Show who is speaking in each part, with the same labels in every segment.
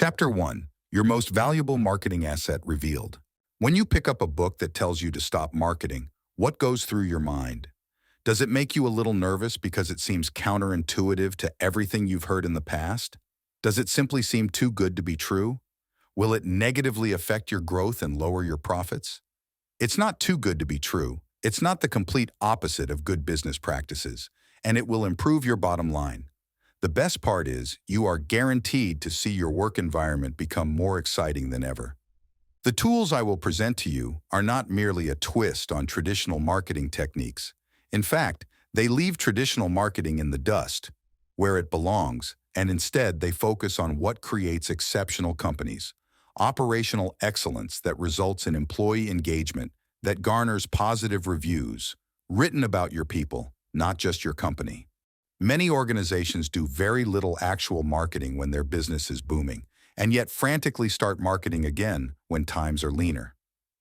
Speaker 1: Chapter 1. Your most valuable marketing asset revealed. When you pick up a book that tells you to stop marketing, what goes through your mind? Does it make you a little nervous because it seems counterintuitive to everything you've heard in the past? Does it simply seem too good to be true? Will it negatively affect your growth and lower your profits? It's not too good to be true. It's not the complete opposite of good business practices, and it will improve your bottom line. The best part is you are guaranteed to see your work environment become more exciting than ever. The tools I will present to you are not merely a twist on traditional marketing techniques. In fact, they leave traditional marketing in the dust, where it belongs, and instead they focus on what creates exceptional companies. Operational excellence that results in employee engagement, that garners positive reviews, written about your people, not just your company. Many organizations do very little actual marketing when their business is booming, and yet frantically start marketing again when times are leaner.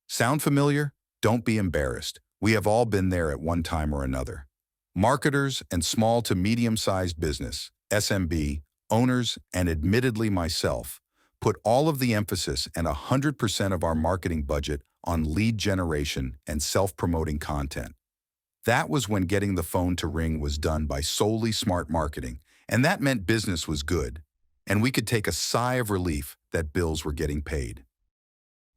Speaker 1: Sound familiar? Don't be embarrassed. We have all been there at one time or another. Marketers and small to medium-sized business, SMB, owners, and admittedly myself, put all of the emphasis and 100% of our marketing budget on lead generation and self-promoting content. That was when getting the phone to ring was done by solely smart marketing, and that meant business was good, and we could take a sigh of relief that bills were getting paid.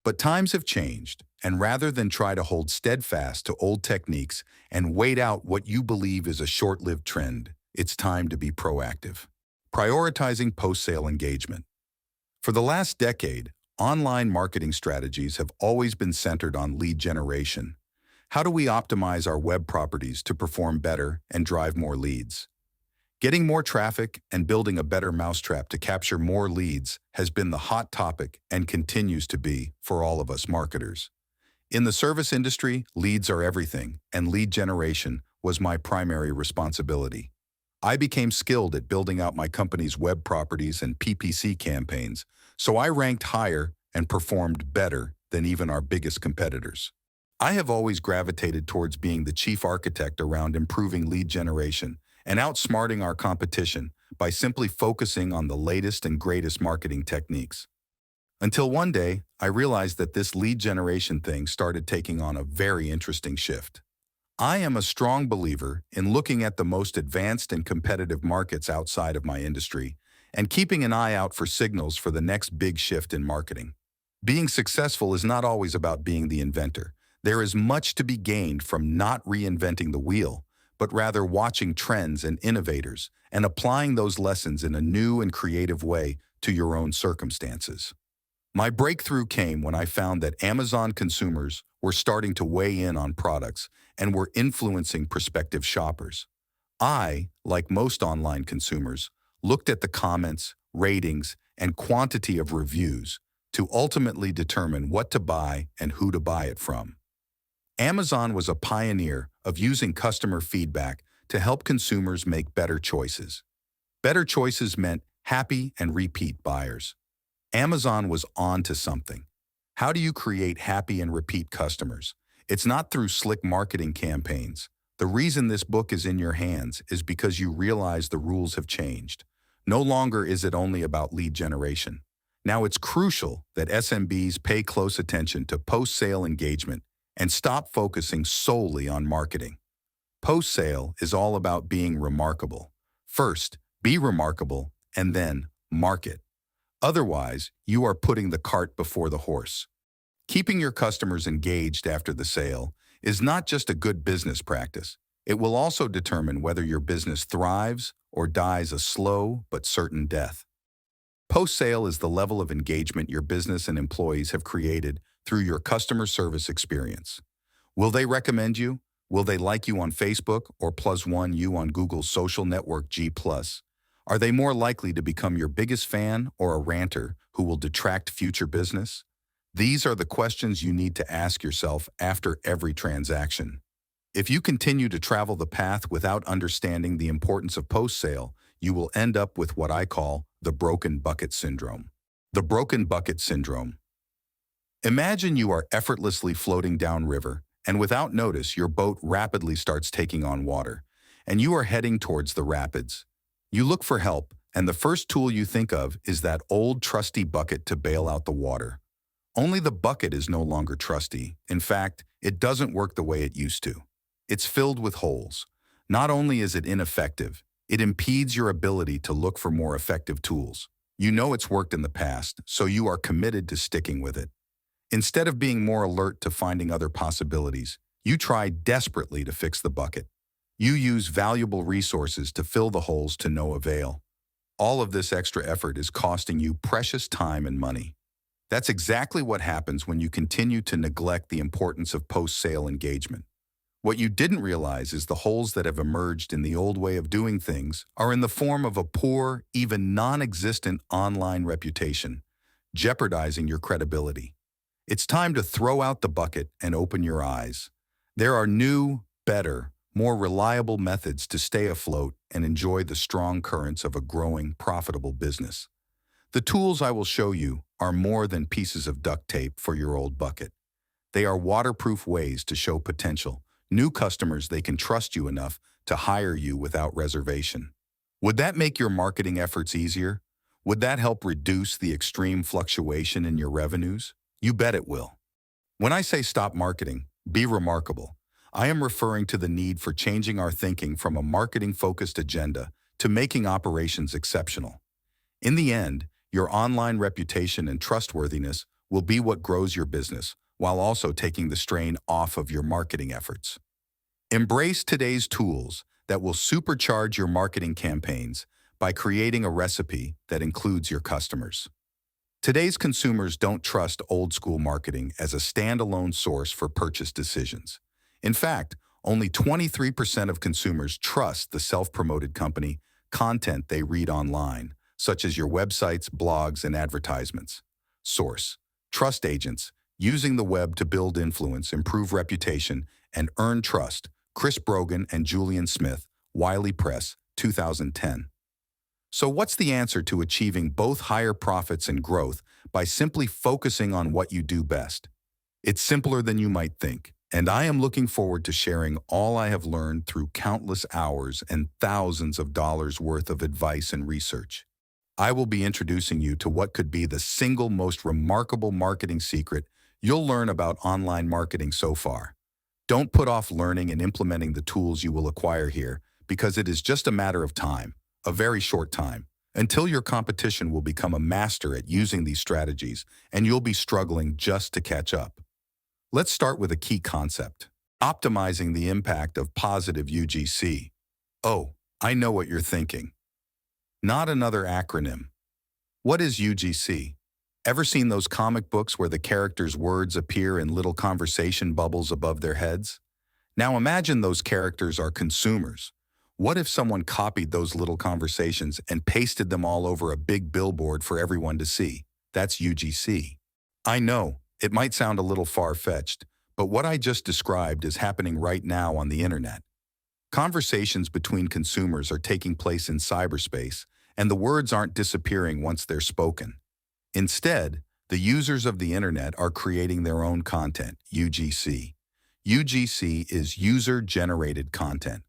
Speaker 1: But times have changed, and rather than try to hold steadfast to old techniques and wait out what you believe is a short-lived trend, it's time to be proactive. Prioritizing post-sale engagement. For the last decade, online marketing strategies have always been centered on lead generation. How do we optimize our web properties to perform better and drive more leads? Getting more traffic and building a better mousetrap to capture more leads has been the hot topic and continues to be for all of us marketers. In the service industry, leads are everything, and lead generation was my primary responsibility. I became skilled at building out my company's web properties and PPC campaigns, so I ranked higher and performed better than even our biggest competitors. I have always gravitated towards being the chief architect around improving lead generation and outsmarting our competition by simply focusing on the latest and greatest marketing techniques. Until one day, I realized that this lead generation thing started taking on a very interesting shift. I am a strong believer in looking at the most advanced and competitive markets outside of my industry and keeping an eye out for signals for the next big shift in marketing. Being successful is not always about being the inventor. There is much to be gained from not reinventing the wheel, but rather watching trends and innovators and applying those lessons in a new and creative way to your own circumstances. My breakthrough came when I found that Amazon consumers were starting to weigh in on products and were influencing prospective shoppers. I, like most online consumers, looked at the comments, ratings, and quantity of reviews to ultimately determine what to buy and who to buy it from. Amazon was a pioneer of using customer feedback to help consumers make better choices. Better choices meant happy and repeat buyers. Amazon was on to something. How do you create happy and repeat customers? It's not through slick marketing campaigns. The reason this book is in your hands is because you realize the rules have changed. No longer is it only about lead generation. Now it's crucial that SMBs pay close attention to post-sale engagement and stop focusing solely on marketing. Post-sale is all about being remarkable. First, be remarkable, and then market. Otherwise, you are putting the cart before the horse. Keeping your customers engaged after the sale is not just a good business practice. It will also determine whether your business thrives or dies a slow but certain death. Post-sale is the level of engagement your business and employees have created through your customer service experience. Will they recommend you? Will they like you on Facebook or +1 you on Google's social network G+? Are they more likely to become your biggest fan or a ranter who will detract future business? These are the questions you need to ask yourself after every transaction. If you continue to travel the path without understanding the importance of post-sale, you will end up with what I call the broken bucket syndrome. The broken bucket syndrome. Imagine you are effortlessly floating downriver, and without notice, your boat rapidly starts taking on water, and you are heading towards the rapids. You look for help, And the first tool you think of is that old trusty bucket to bail out the water. Only the bucket is no longer trusty. In fact, it doesn't work the way it used to. It's filled with holes. Not only is it ineffective, it impedes your ability to look for more effective tools. You know it's worked in the past, so you are committed to sticking with it. Instead of being more alert to finding other possibilities, you try desperately to fix the bucket. You use valuable resources to fill the holes to no avail. All of this extra effort is costing you precious time and money. That's exactly what happens when you continue to neglect the importance of post-sale engagement. What you didn't realize is the holes that have emerged in the old way of doing things are in the form of a poor, even non-existent online reputation, jeopardizing your credibility. It's time to throw out the bucket and open your eyes. There are new, better, more reliable methods to stay afloat and enjoy the strong currents of a growing, profitable business. The tools I will show you are more than pieces of duct tape for your old bucket. They are waterproof ways to show potential, new customers they can trust you enough to hire you without reservation. Would that make your marketing efforts easier? Would that help reduce the extreme fluctuation in your revenues? You bet it will. When I say stop marketing, be remarkable, I am referring to the need for changing our thinking from a marketing-focused agenda to making operations exceptional. In the end, your online reputation and trustworthiness will be what grows your business, while also taking the strain off of your marketing efforts. Embrace today's tools that will supercharge your marketing campaigns by creating a recipe that includes your customers. Today's consumers don't trust old-school marketing as a standalone source for purchase decisions. In fact, only 23% of consumers trust the self-promoted company content they read online, such as your websites, blogs, and advertisements. Source: trust agents, using the web to build influence, improve reputation, and earn trust. Chris Brogan and Julian Smith, Wiley Press, 2010. So what's the answer to achieving both higher profits and growth by simply focusing on what you do best? It's simpler than you might think, and I am looking forward to sharing all I have learned through countless hours and thousands of dollars worth of advice and research. I will be introducing you to what could be the single most remarkable marketing secret you'll learn about online marketing so far. Don't put off learning and implementing the tools you will acquire here, because it is just a matter of time, a very short time, until your competition will become a master at using these strategies and you'll be struggling just to catch up. Let's start with a key concept: optimizing the impact of positive UGC. Oh, I know what you're thinking. Not another acronym. What is UGC? Ever seen those comic books where the characters' words appear in little conversation bubbles above their heads? Now imagine those characters are consumers. What if someone copied those little conversations and pasted them all over a big billboard for everyone to see? That's UGC. I know, it might sound a little far-fetched, but what I just described is happening right now on the internet. Conversations between consumers are taking place in cyberspace, and the words aren't disappearing once they're spoken. Instead, the users of the internet are creating their own content, UGC. UGC is user-generated content.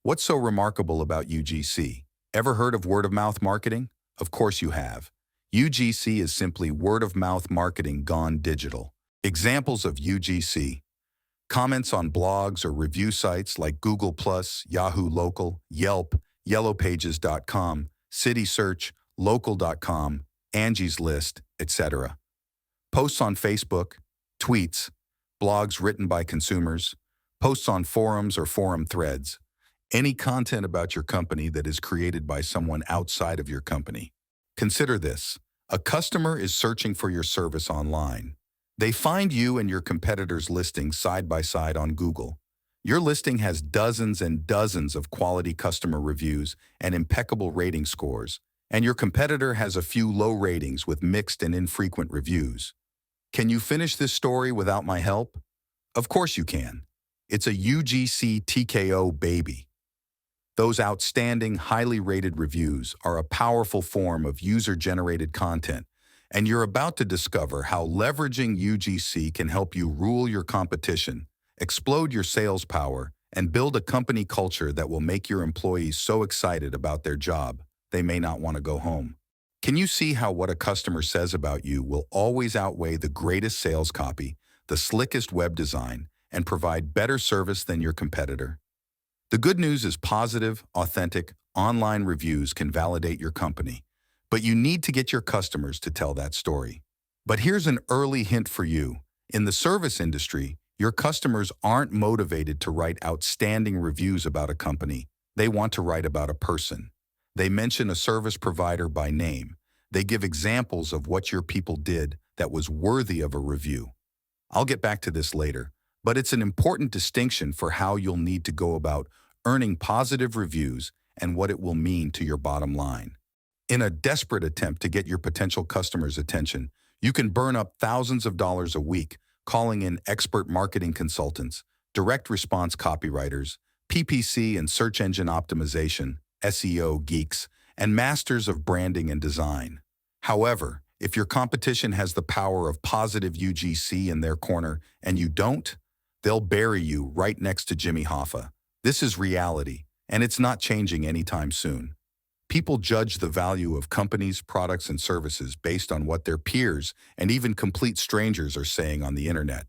Speaker 1: What's so remarkable about UGC? Ever heard of word-of-mouth marketing? Of course you have. UGC is simply word-of-mouth marketing gone digital. Examples of UGC: comments on blogs or review sites like Google+, Yahoo Local, Yelp, YellowPages.com, City Search, Local.com, Angie's List, etc. Posts on Facebook, tweets, blogs written by consumers, posts on forums or forum threads, any content about your company that is created by someone outside of your company. Consider this: a customer is searching for your service online. They find you and your competitor's listing side by side on Google. Your listing has dozens and dozens of quality customer reviews and impeccable rating scores, and your competitor has a few low ratings with mixed and infrequent reviews. Can you finish this story without my help? Of course you can. It's a UGC TKO, baby. Those outstanding, highly rated reviews are a powerful form of user-generated content, and you're about to discover how leveraging UGC can help you rule your competition, explode your sales power, and build a company culture that will make your employees so excited about their job they may not want to go home. Can you see how what a customer says about you will always outweigh the greatest sales copy, the slickest web design, and provide better service than your competitor? The good news is positive, authentic, online reviews can validate your company, but you need to get your customers to tell that story. But here's an early hint for you. In the service industry, your customers aren't motivated to write outstanding reviews about a company. They want to write about a person. They mention a service provider by name. They give examples of what your people did that was worthy of a review. I'll get back to this later, but it's an important distinction for how you'll need to go about earning positive reviews and what it will mean to your bottom line. In a desperate attempt to get your potential customers' attention, you can burn up thousands of dollars a week calling in expert marketing consultants, direct response copywriters, PPC and search engine optimization, SEO geeks, and masters of branding and design. However, if your competition has the power of positive UGC in their corner and you don't, they'll bury you right next to Jimmy Hoffa. This is reality, and it's not changing anytime soon. People judge the value of companies, products, and services based on what their peers and even complete strangers are saying on the internet.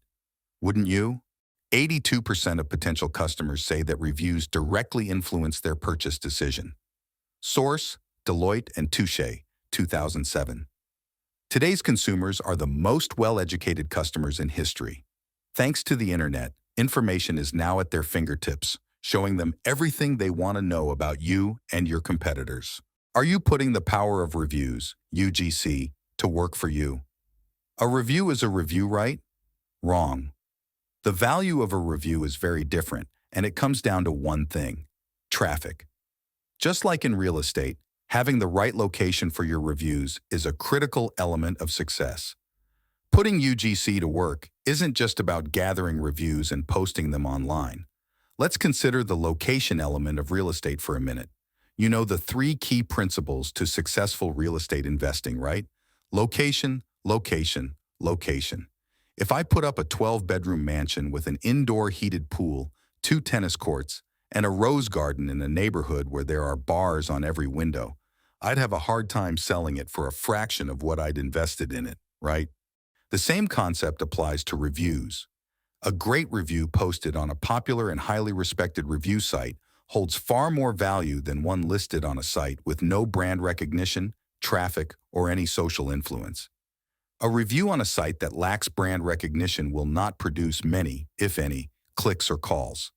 Speaker 1: Wouldn't you? 82% of potential customers say that reviews directly influence their purchase decision. Source: Deloitte and Touche, 2007. Today's consumers are the most well-educated customers in history. Thanks to the internet, information is now at their fingertips, showing them everything they want to know about you and your competitors. Are you putting the power of reviews, UGC, to work for you? A review is a review, right? Wrong. The value of a review is very different, and it comes down to one thing: traffic. Just like in real estate, having the right location for your reviews is a critical element of success. Putting UGC to work isn't just about gathering reviews and posting them online. Let's consider the location element of real estate for a minute. You know the three key principles to successful real estate investing, right? Location, location, location. If I put up a 12-bedroom mansion with an indoor heated pool, 2 tennis courts, and a rose garden in a neighborhood where there are bars on every window, I'd have a hard time selling it for a fraction of what I'd invested in it, right? The same concept applies to reviews. A great review posted on a popular and highly respected review site holds far more value than one listed on a site with no brand recognition, traffic, or any social influence. A review on a site that lacks brand recognition will not produce many, if any, clicks or calls.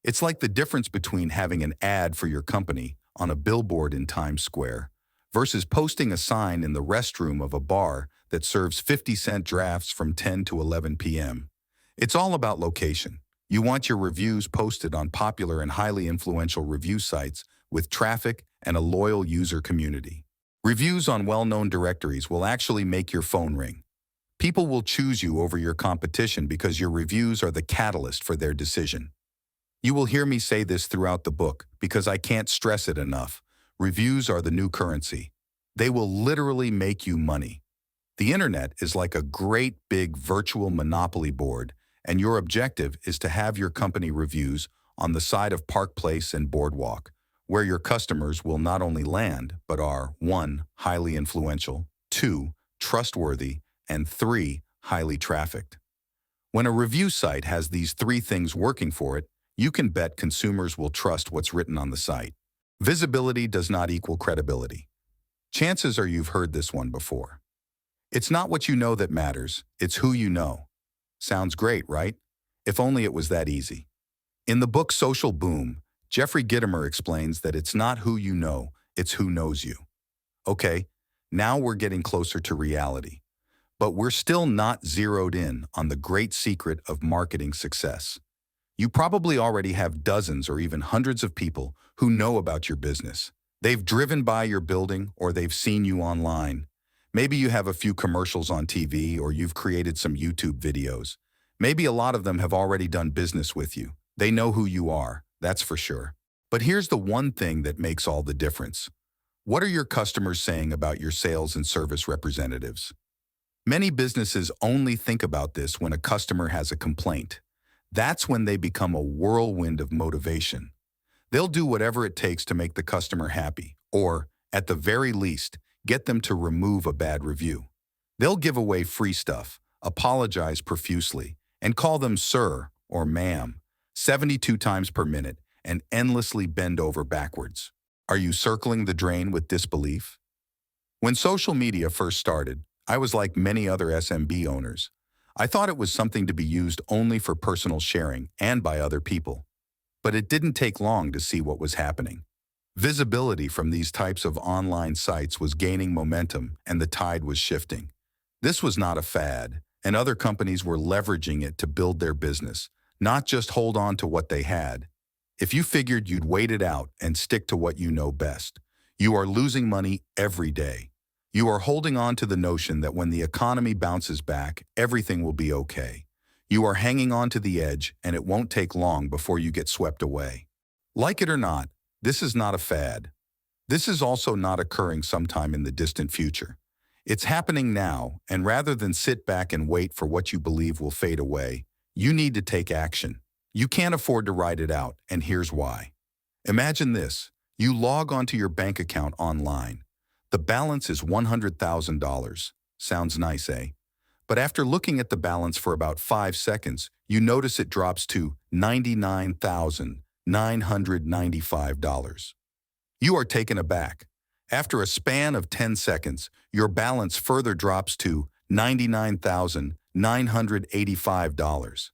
Speaker 1: It's like the difference between having an ad for your company on a billboard in Times Square versus posting a sign in the restroom of a bar that serves 50-cent drafts from 10 to 11 p.m. It's all about location. You want your reviews posted on popular and highly influential review sites with traffic and a loyal user community. Reviews on well-known directories will actually make your phone ring. People will choose you over your competition because your reviews are the catalyst for their decision. You will hear me say this throughout the book because I can't stress it enough. Reviews are the new currency. They will literally make you money. The internet is like a great big virtual monopoly board, and your objective is to have your company reviews on the side of Park Place and Boardwalk, where your customers will not only land, but are 1. Highly influential, 2. Trustworthy, and 3. Highly trafficked. When a review site has these 3 things working for it, you can bet consumers will trust what's written on the site. Visibility does not equal credibility. Chances are you've heard this one before. It's not what you know that matters, it's who you know. Sounds great, right? If only it was that easy. In the book Social Boom, Jeffrey Gitomer explains that it's not who you know, it's who knows you. Okay, now we're getting closer to reality. But we're still not zeroed in on the great secret of marketing success. You probably already have dozens or even hundreds of people who know about your business. They've driven by your building or they've seen you online. Maybe you have a few commercials on TV or you've created some YouTube videos. Maybe a lot of them have already done business with you. They know who you are, that's for sure. But here's the one thing that makes all the difference. What are your customers saying about your sales and service representatives? Many businesses only think about this when a customer has a complaint. That's when they become a whirlwind of motivation. They'll do whatever it takes to make the customer happy, or, At the very least, get them to remove a bad review. They'll give away free stuff, apologize profusely, and call them sir or ma'am 72 times per minute and endlessly bend over backwards. Are you circling the drain with disbelief? When social media first started, I was like many other SMB owners. I thought it was something to be used only for personal sharing and by other people. But it didn't take long to see what was happening. Visibility from these types of online sites was gaining momentum and the tide was shifting. This was not a fad, and other companies were leveraging it to build their business, not just hold on to what they had. If you figured you'd wait it out and stick to what you know best, you are losing money every day. You are holding on to the notion that when the economy bounces back, everything will be okay. You are hanging on to the edge, and it won't take long before you get swept away. Like it or not, this is not a fad. This is also not occurring sometime in the distant future. It's happening now, and rather than sit back and wait for what you believe will fade away, you need to take action. You can't afford to ride it out, and here's why. Imagine this. You log onto your bank account online. The balance is $100,000. Sounds nice, eh? But after looking at the balance for about 5 seconds, you notice it drops to $99,995. You are taken aback. After a span of 10 seconds, your balance further drops to $99,985.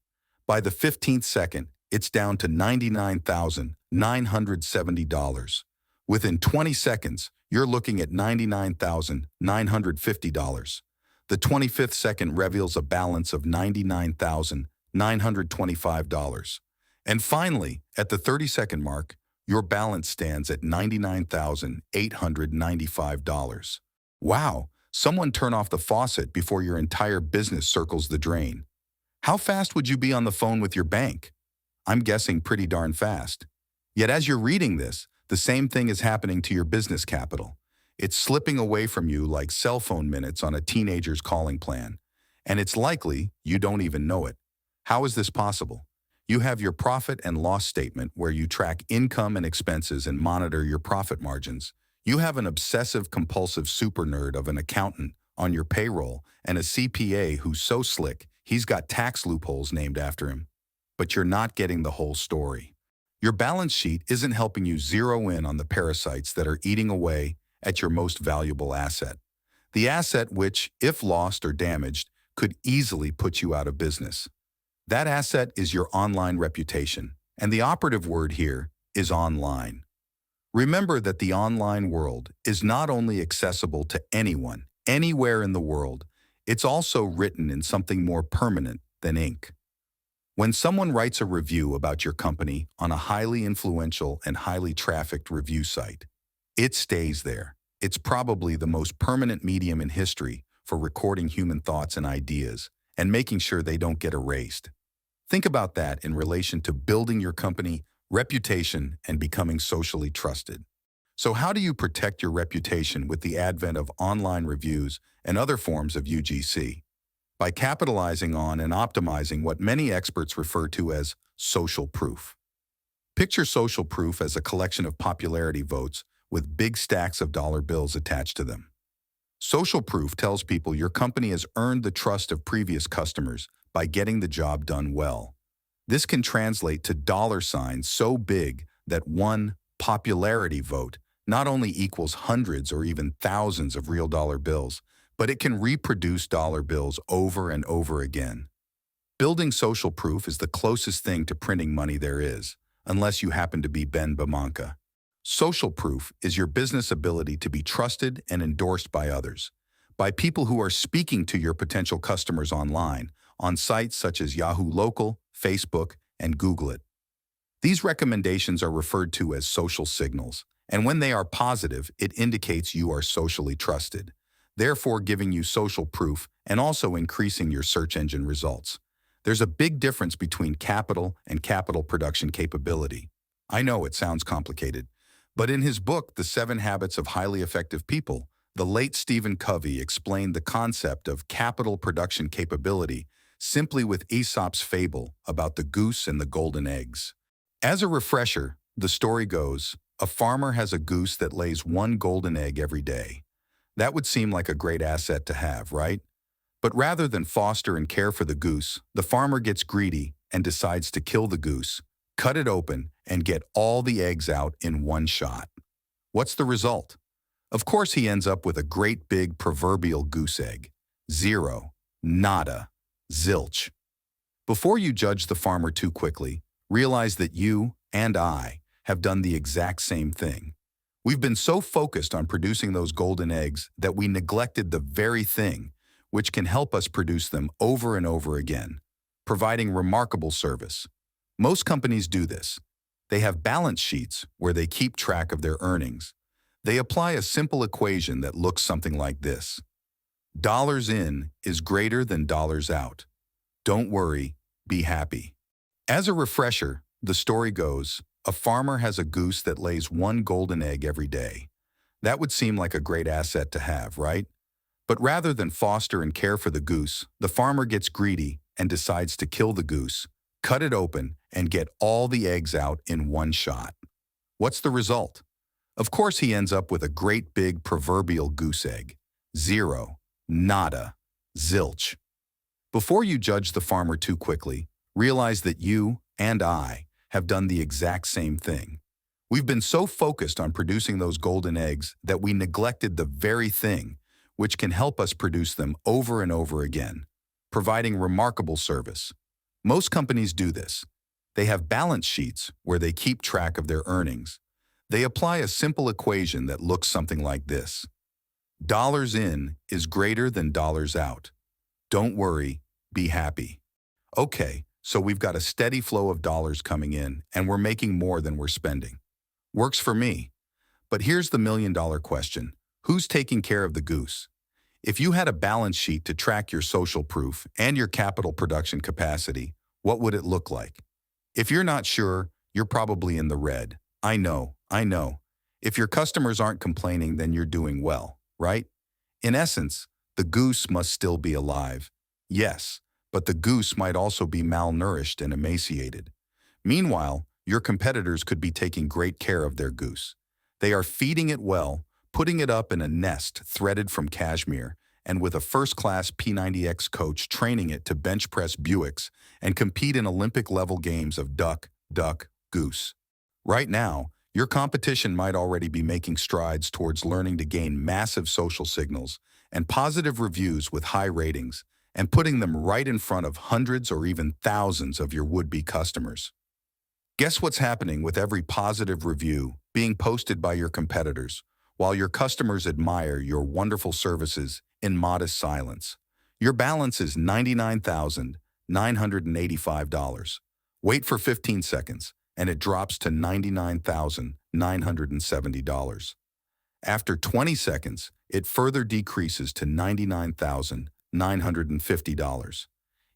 Speaker 1: By the 15th second, it's down to $99,970. Within 20 seconds, you're looking at $99,950. The 25th second reveals a balance of $99,925. And finally, at the 30-second mark, your balance stands at $99,895. Wow, someone turn off the faucet before your entire business circles the drain. How fast would you be on the phone with your bank? I'm guessing pretty darn fast. Yet as you're reading this, the same thing is happening to your business capital. It's slipping away from you like cell phone minutes on a teenager's calling plan. And it's likely you don't even know it. How is this possible? You have your profit and loss statement where you track income and expenses and monitor your profit margins. You have an obsessive-compulsive super nerd of an accountant on your payroll and a CPA who's so slick he's got tax loopholes named after him. But you're not getting the whole story. Your balance sheet isn't helping you zero in on the parasites that are eating away at your most valuable asset. The asset which, if lost or damaged, could easily put you out of business. That asset is your online reputation, and the operative word here is online. Remember that the online world is not only accessible to anyone, anywhere in the world, it's also written in something more permanent than ink. When someone writes a review about your company on a highly influential and highly trafficked review site, it stays there. It's probably the most permanent medium in history for recording human thoughts and ideas and making sure they don't get erased. Think about that in relation to building your company, reputation, and becoming socially trusted. So how do you protect your reputation with the advent of online reviews and other forms of UGC? By capitalizing on and optimizing what many experts refer to as social proof. Picture social proof as a collection of popularity votes with big stacks of dollar bills attached to them. Social proof tells people your company has earned the trust of previous customers by getting the job done well. This can translate to dollar signs so big that one popularity vote not only equals hundreds or even thousands of real dollar bills, but it can reproduce dollar bills over and over again. Building social proof is the closest thing to printing money there is, unless you happen to be Ben Bernanke. Social proof is your business ability to be trusted and endorsed by others, by people who are speaking to your potential customers online, on sites such as Yahoo Local, Facebook, and Google It. These recommendations are referred to as social signals, and when they are positive, it indicates you are socially trusted, therefore giving you social proof and also increasing your search engine results. There's a big difference between capital and capital production capability. I know it sounds complicated, but in his book, The 7 Habits of Highly Effective People, the late Stephen Covey explained the concept of capital production capability simply with Aesop's fable about the goose and the golden eggs. As a refresher, the story goes, A farmer has a goose that lays one golden egg every day. That would seem like a great asset to have, right? But rather than foster and care for the goose, the farmer gets greedy and decides to kill the goose, cut it open, and get all the eggs out in one shot. What's the result? Of course, he ends up with a great big proverbial goose egg. Zero. Nada. Zilch. Before you judge the farmer too quickly, realize that you and I have done the exact same thing. We've been so focused on producing those golden eggs that we neglected the very thing which can help us produce them over and over again, providing remarkable service. Most companies do this. They have balance sheets where they keep track of their earnings. They apply a simple equation that looks something like this. Dollars in is greater than dollars out. Don't worry, be happy. As a refresher, the story goes, a farmer has a goose that lays one golden egg every day. That would seem like a great asset to have, right? But rather than foster and care for the goose, the farmer gets greedy and decides to kill the goose, cut it open, and get all the eggs out in one shot. What's the result? Of course, he ends up with a great big proverbial goose egg. Zero. Nada. Zilch. Before you judge the farmer too quickly, realize that you and I have done the exact same thing. We've been so focused on producing those golden eggs that we neglected the very thing which can help us produce them over and over again, providing remarkable service. Most companies do this. They have balance sheets where they keep track of their earnings. They apply a simple equation that looks something like this. Dollars in is greater than dollars out. Don't worry, be happy. Okay, so we've got a steady flow of dollars coming in and we're making more than we're spending. Works for me. But here's the million-dollar question. Who's taking care of the goose? If you had a balance sheet to track your social proof and your capital production capacity, what would it look like? If you're not sure, you're probably in the red. I know. If your customers aren't complaining, then you're doing well, right? In essence, the goose must still be alive. Yes, but the goose might also be malnourished and emaciated. Meanwhile, your competitors could be taking great care of their goose. They are feeding it well, putting it up in a nest threaded from cashmere, and with a first-class P90X coach training it to bench press Buicks and compete in Olympic-level games of duck, goose. Right now, your competition might already be making strides towards learning to gain massive social signals and positive reviews with high ratings and putting them right in front of hundreds or even thousands of your would-be customers. Guess what's happening with every positive review being posted by your competitors, while your customers admire your wonderful services in modest silence? Your balance is $99,985. Wait for 15 seconds, and it drops to $99,970. After 20 seconds, it further decreases to $99,950.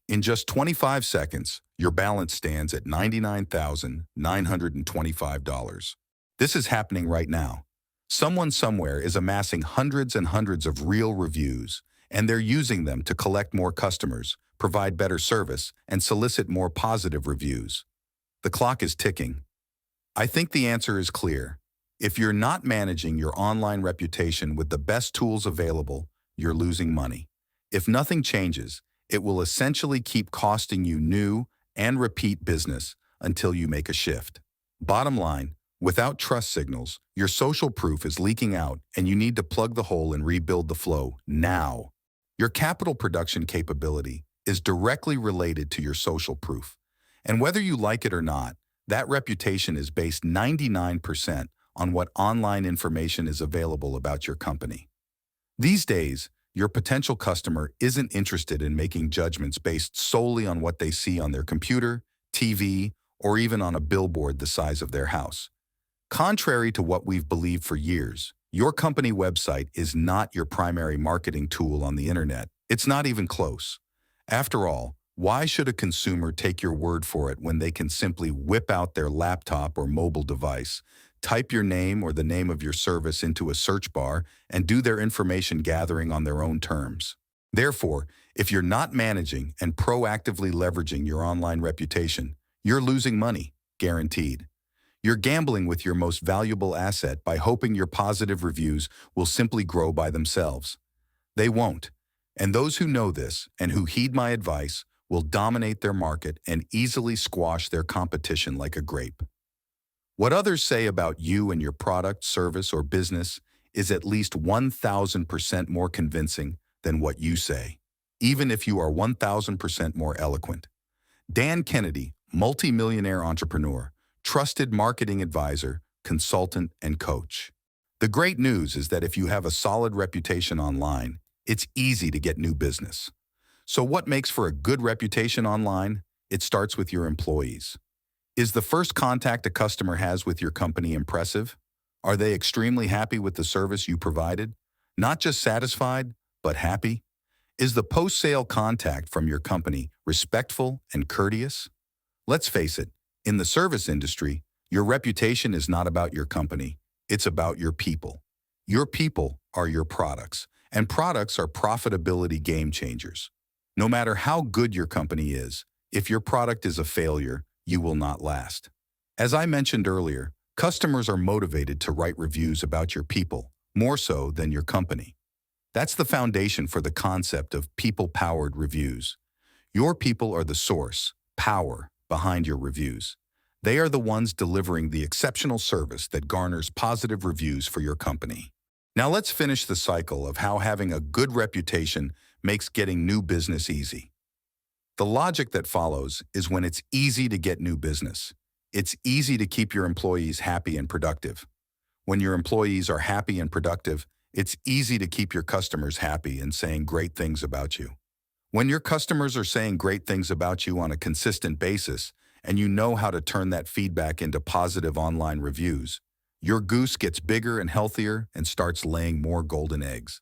Speaker 1: In just 25 seconds, your balance stands at $99,925. This is happening right now. Someone somewhere is amassing hundreds and hundreds of real reviews, and they're using them to collect more customers, provide better service, and solicit more positive reviews. The clock is ticking. I think the answer is clear. If you're not managing your online reputation with the best tools available, you're losing money. If nothing changes, it will essentially keep costing you new and repeat business until you make a shift. Bottom line, without trust signals, your social proof is leaking out and you need to plug the hole and rebuild the flow now. Your capital production capability is directly related to your social proof. And whether you like it or not, that reputation is based 99% on what online information is available about your company. These days, your potential customer isn't interested in making judgments based solely on what they see on their computer, TV, or even on a billboard the size of their house. Contrary to what we've believed for years, your company website is not your primary marketing tool on the internet. It's not even close. After all, why should a consumer take your word for it when they can simply whip out their laptop or mobile device, type your name or the name of your service into a search bar, and do their information gathering on their own terms? Therefore, if you're not managing and proactively leveraging your online reputation, you're losing money, guaranteed. You're gambling with your most valuable asset by hoping your positive reviews will simply grow by themselves. They won't. And those who know this and who heed my advice will dominate their market and easily squash their competition like a grape. What others say about you and your product, service, or business is at least 1,000% more convincing than what you say, even if you are 1,000% more eloquent. Dan Kennedy, multi-millionaire entrepreneur, trusted marketing advisor, consultant, and coach. The great news is that if you have a solid reputation online, it's easy to get new business. So what makes for a good reputation online? It starts with your employees. Is the first contact a customer has with your company impressive? Are they extremely happy with the service you provided? Not just satisfied, but happy? Is the post-sale contact from your company respectful and courteous? Let's face it, in the service industry, your reputation is not about your company. It's about your people. Your people are your products, and products are profitability game changers. No matter how good your company is, if your product is a failure, you will not last. As I mentioned earlier, customers are motivated to write reviews about your people, more so than your company. That's the foundation for the concept of people-powered reviews. Your people are the source, power, behind your reviews. They are the ones delivering the exceptional service that garners positive reviews for your company. Now let's finish the cycle of how having a good reputation makes getting new business easy. The logic that follows is when it's easy to get new business. It's easy to keep your employees happy and productive. When your employees are happy and productive, it's easy to keep your customers happy and saying great things about you. When your customers are saying great things about you on a consistent basis, and you know how to turn that feedback into positive online reviews, your goose gets bigger and healthier and starts laying more golden eggs.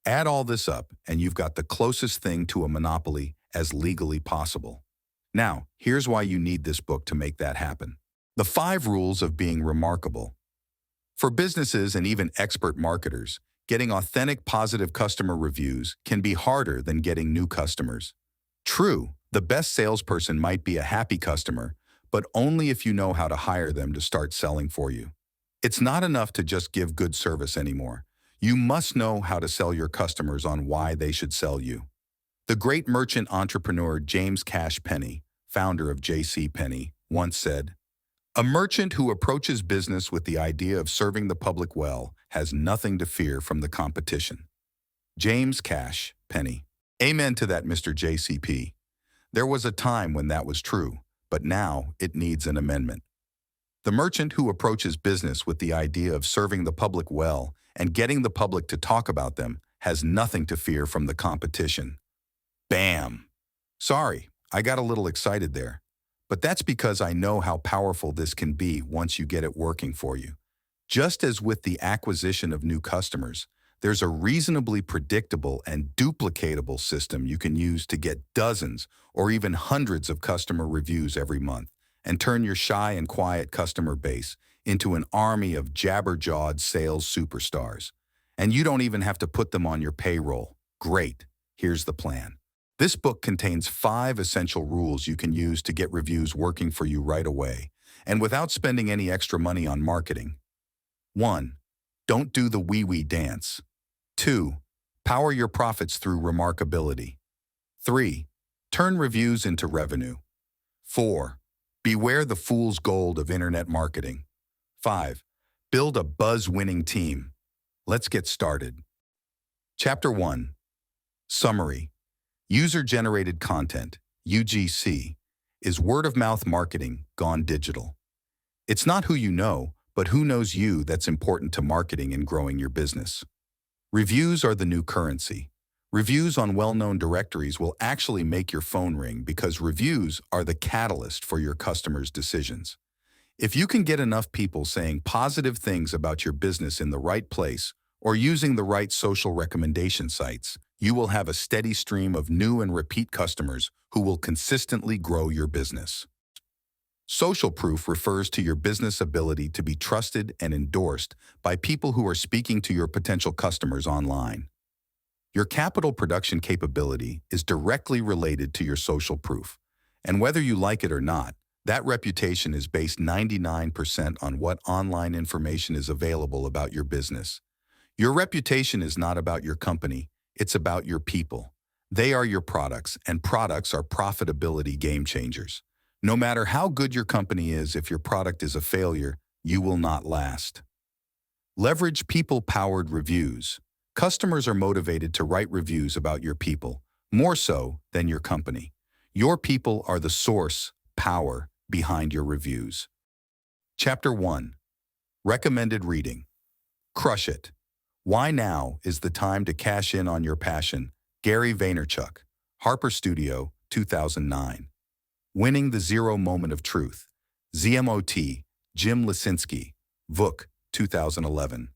Speaker 1: Add all this up, and you've got the closest thing to a monopoly as legally possible. Now, here's why you need this book to make that happen. The 5 Rules of Being Remarkable. For businesses and even expert marketers, getting authentic positive customer reviews can be harder than getting new customers. True, the best salesperson might be a happy customer, but only if you know how to hire them to start selling for you. It's not enough to just give good service anymore. You must know how to sell your customers on why they should sell you. The great merchant entrepreneur James Cash Penney, founder of J.C. Penney, once said, "A merchant who approaches business with the idea of serving the public well has nothing to fear from the competition." James Cash Penney. Amen to that, Mr. JCP. There was a time when that was true, but now it needs an amendment. The merchant who approaches business with the idea of serving the public well and getting the public to talk about them has nothing to fear from the competition. Bam! Sorry, I got a little excited there. But that's because I know how powerful this can be once you get it working for you. Just as with the acquisition of new customers, there's a reasonably predictable and duplicatable system you can use to get dozens or even hundreds of customer reviews every month and turn your shy and quiet customer base into an army of jabber-jawed sales superstars. And you don't even have to put them on your payroll. Great. Here's the plan. This book contains 5 essential rules you can use to get reviews working for you right away, and without spending any extra money on marketing. 1. Don't do the wee-wee dance. 2. Power your profits through remarkability. 3. Turn reviews into revenue. 4. Beware the fool's gold of internet marketing. 5. Build a buzz-winning team. Let's get started. Chapter 1. Summary. User-generated content, UGC, is word-of-mouth marketing gone digital. It's not who you know, but who knows you that's important to marketing and growing your business. Reviews are the new currency. Reviews on well-known directories will actually make your phone ring because reviews are the catalyst for your customers' decisions. If you can get enough people saying positive things about your business in the right place or using the right social recommendation sites, you will have a steady stream of new and repeat customers who will consistently grow your business. Social proof refers to your business ability to be trusted and endorsed by people who are speaking to your potential customers online. Your capital production capability is directly related to your social proof, and whether you like it or not, That reputation is based 99% on what online information is available about your business. Your reputation is not about your company, it's about your people. They are your products, and products are profitability game changers. No matter how good your company is, if your product is a failure, you will not last. Leverage people-powered reviews. Customers are motivated to write reviews about your people, more so than your company. Your people are the source, power, behind your reviews. Chapter 1. Recommended reading. Crush it. Why now is the time to cash in on your passion? Gary Vaynerchuk, Harper Studio, 2009. Winning the Zero Moment of Truth. ZMOT, Jim Lisinski, Vuk, 2011.